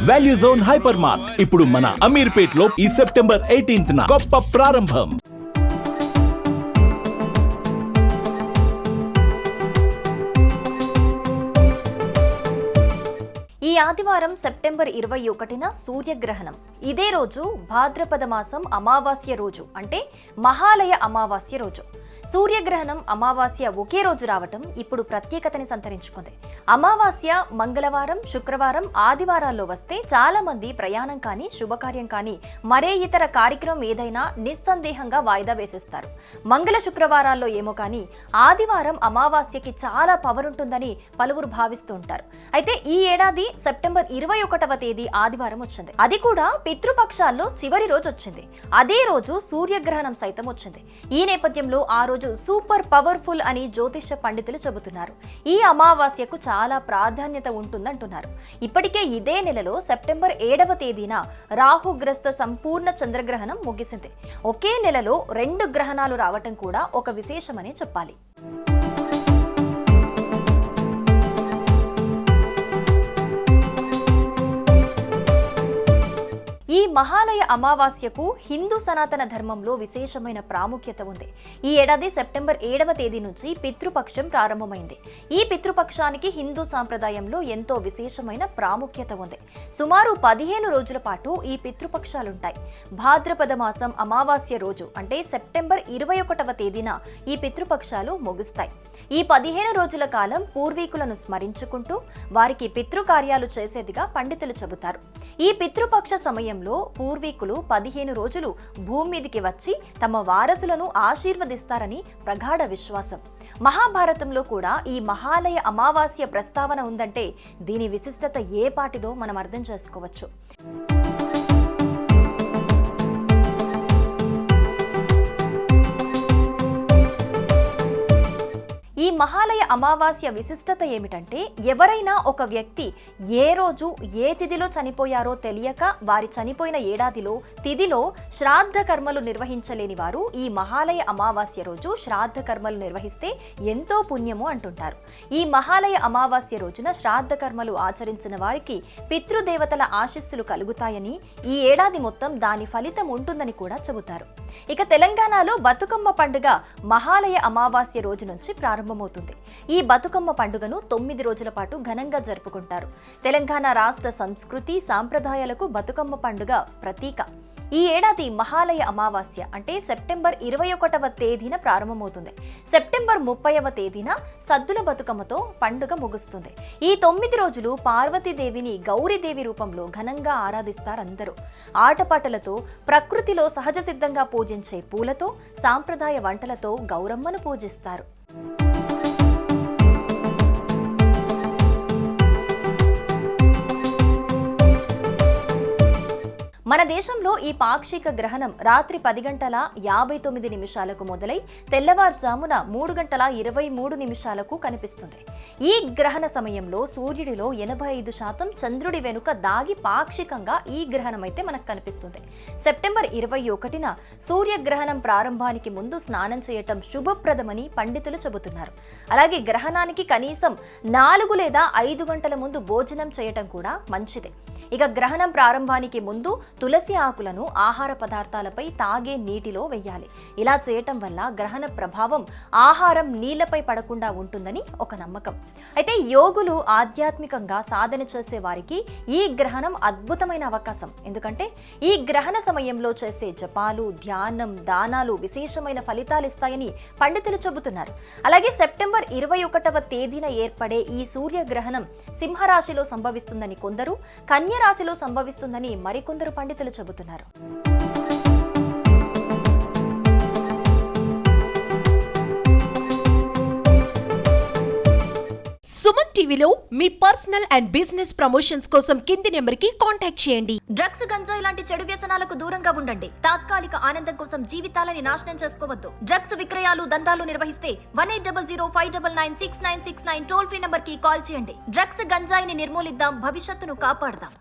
Value zone hyper mart ఇప్పుడు మన అమీర్పేట్ లో ఈ సెప్టెంబర్ 18న గొప్ప ప్రారంభం. ఈ ఆదివారం సెప్టెంబర్ 21న సూర్యగ్రహణం. ఇదే రోజు భాద్రపద మాసం అమావాస్య రోజు, అంటే మహాలయ అమావాస్య రోజు. సూర్యగ్రహణం అమావాస్య ఒకే రోజు రావటం ఇప్పుడు ప్రత్యేకతని సంతరించుకుంది. అమావాస్య మంగళవారం, శుక్రవారం, ఆదివారాల్లో వస్తే చాలా మంది ప్రయాణం కానీ, శుభకార్యం కానీ, మరే ఇతర కార్యక్రమం ఏదైనా నిస్సందేహంగా వాయిదా వేసేస్తారు. మంగళ శుక్రవారాల్లో ఏమో కానీ ఆదివారం అమావాస్యకి చాలా పవర్ ఉంటుందని పలువురు భావిస్తూ ఉంటారు. అయితే ఈ ఏడాది సెప్టెంబర్ 21వ తేదీ ఆదివారం వచ్చింది. అది కూడా పితృపక్షాల్లో చివరి రోజు వచ్చింది. అదే రోజు సూర్యగ్రహణం సైతం వచ్చింది. ఈ నేపథ్యంలో ఆ రోజు సూపర్ పవర్ఫుల్ అని జ్యోతిష పండితులు చెబుతున్నారు. ఈ అమావాస్యకు చాలా ప్రాధాన్యత ఉంటుందంటున్నారు. ఇప్పటికే ఇదే నెలలో సెప్టెంబర్ 7వ తేదీన రాహుగ్రస్త సంపూర్ణ చంద్రగ్రహణం ముగిసింది. ఒకే నెలలో 2 గ్రహణాలు రావటం కూడా ఒక విశేషమనే చెప్పాలి. ఈ మహాలయ అమావాస్యకు హిందూ సనాతన ధర్మంలో విశేషమైన ప్రాముఖ్యత ఉంది. ఈ ఏడాది సెప్టెంబర్ 7వ తేదీ నుంచి పితృపక్షం ప్రారంభమైంది. ఈ పితృపక్షానికి హిందూ సాంప్రదాయంలో ఎంతో విశేషమైన ప్రాముఖ్యత ఉంది. సుమారు 15 రోజుల పాటు ఈ పితృపక్షాలుంటాయి. భాద్రపద మాసం అమావాస్య రోజు, అంటే సెప్టెంబర్ 21వ తేదీన ఈ పితృపక్షాలు ముగుస్తాయి. ఈ 15 రోజుల కాలం పూర్వీకులను స్మరించుకుంటూ వారికి పితృకార్యాలు చేసేదిగా పండితులు చెబుతారు. ఈ పితృపక్ష సమయంలో పూర్వీకులు 15 రోజులు భూమి మీదికి వచ్చి తమ వారసులను ఆశీర్వదిస్తారని ప్రగాఢ విశ్వాసం. మహాభారతంలో కూడా ఈ మహాలయ అమావాస్య ప్రస్తావన ఉందంటే దీని విశిష్టత ఏ పాటిదో మనం అర్థం చేసుకోవచ్చు. ఈ మహాలయ అమావాస్య విశిష్టత ఏమిటంటే, ఎవరైనా ఒక వ్యక్తి ఏ రోజు ఏ తిథిలో చనిపోయారో తెలియక వారి చనిపోయిన ఏడాదిలో తిథిలో శ్రాద్ధ కర్మలు నిర్వహించలేని వారు ఈ మహాలయ అమావాస్య రోజు శ్రాద్ధ కర్మలు నిర్వహిస్తే ఎంతో పుణ్యము అంటుంటారు. ఈ మహాలయ అమావాస్య రోజున శ్రాద్ధ కర్మలు ఆచరించిన వారికి పితృదేవతల ఆశీస్సులు కలుగుతాయని, ఈ ఏడాది మొత్తం దాని ఫలితం ఉంటుందని కూడా చెబుతారు. ఇక తెలంగాణలో బతుకమ్మ పండుగ మహాలయ అమావాస్య రోజు నుంచి ప్రారంభమవుతుంది. ఈ బతుకమ్మ పండుగను 9 రోజుల పాటు ఘనంగా జరుపుకుంటారు. తెలంగాణ రాష్ట్ర సంస్కృతి సాంప్రదాయాలకు బతుకమ్మ పండుగ ప్రతీక. ఈ ఏడాది మహాలయ అమావాస్య అంటే సెప్టెంబర్ 21వ తేదీన ప్రారంభమవుతుంది. సెప్టెంబర్ 30వ తేదీన సద్దుల బతుకమ్మతో పండుగ ముగుస్తుంది. ఈ 9 రోజులు పార్వతీదేవిని గౌరీదేవి రూపంలో ఘనంగా ఆరాధిస్తారు అందరూ. ఆటపాటలతో, ప్రకృతిలో సహజ సిద్ధంగా పూజించే పూలతో, సాంప్రదాయ వంటలతో గౌరమ్మను పూజిస్తారు. మన దేశంలో ఈ పాక్షిక గ్రహణం రాత్రి 10:59 మొదలై తెల్లవారుజామున 3:23 కనిపిస్తుంది. ఈ గ్రహణ సమయంలో సూర్యుడిలో 85% చంద్రుడి వెనుక దాగి పాక్షికంగా ఈ గ్రహణం అయితే మనకు కనిపిస్తుంది. సెప్టెంబర్ 21న సూర్యగ్రహణం ప్రారంభానికి ముందు స్నానం చేయటం శుభప్రదమని పండితులు చెబుతున్నారు. అలాగే గ్రహణానికి కనీసం 4 లేదా 5 గంటల ముందు భోజనం చేయటం కూడా మంచిదే. ఇక గ్రహణం ప్రారంభానికి ముందు తులసి ఆకులను ఆహార పదార్థాలపై తాగే నీటిలో వెయ్యాలి. ఇలా చేయటం వల్ల గ్రహణ ప్రభావం ఆహారం నీళ్లపై పడకుండా ఉంటుందని ఒక నమ్మకం. అయితే యోగులు ఆధ్యాత్మికంగా సాధన చేసే వారికి ఈ గ్రహణం అద్భుతమైన అవకాశం. ఎందుకంటే ఈ గ్రహణ సమయంలో చేసే జపాలు, ధ్యానం, దానాలు విశేషమైన ఫలితాలు ఇస్తాయని పండితులు చెబుతున్నారు. అలాగే సెప్టెంబర్ 21వ తేదీన ఏర్పడే ఈ సూర్యగ్రహణం సింహరాశిలో సంభవిస్తుందని కొందరు, కన్య రాశిలో సంభవిస్తుందని మరికొందరు పండితులు చెబుతున్నారు. సుమన్ టీవీలో మీ పర్సనల్ అండ్ బిజినెస్ ప్రమోషన్స్ కోసం కింది నెంబర్కి కాంటాక్ట్ చేయండి. డ్రగ్స్, గంజాయి లాంటి చెడు వ్యసనాలకు దూరంగా ఉండండి. తాత్కాలిక ఆనందం కోసం జీవితాలని నాశనం చేసుకోవద్దు. డ్రగ్స్ విక్రయాలు, దందాలు నిర్వహిస్తే 1800599699 టోల్ ఫ్రీ నంబర్ కి కాల్ చేయండి. డ్రగ్స్, గంజాయిని నిర్మూలిద్దాం, భవిష్యత్తును కాపాడదాం.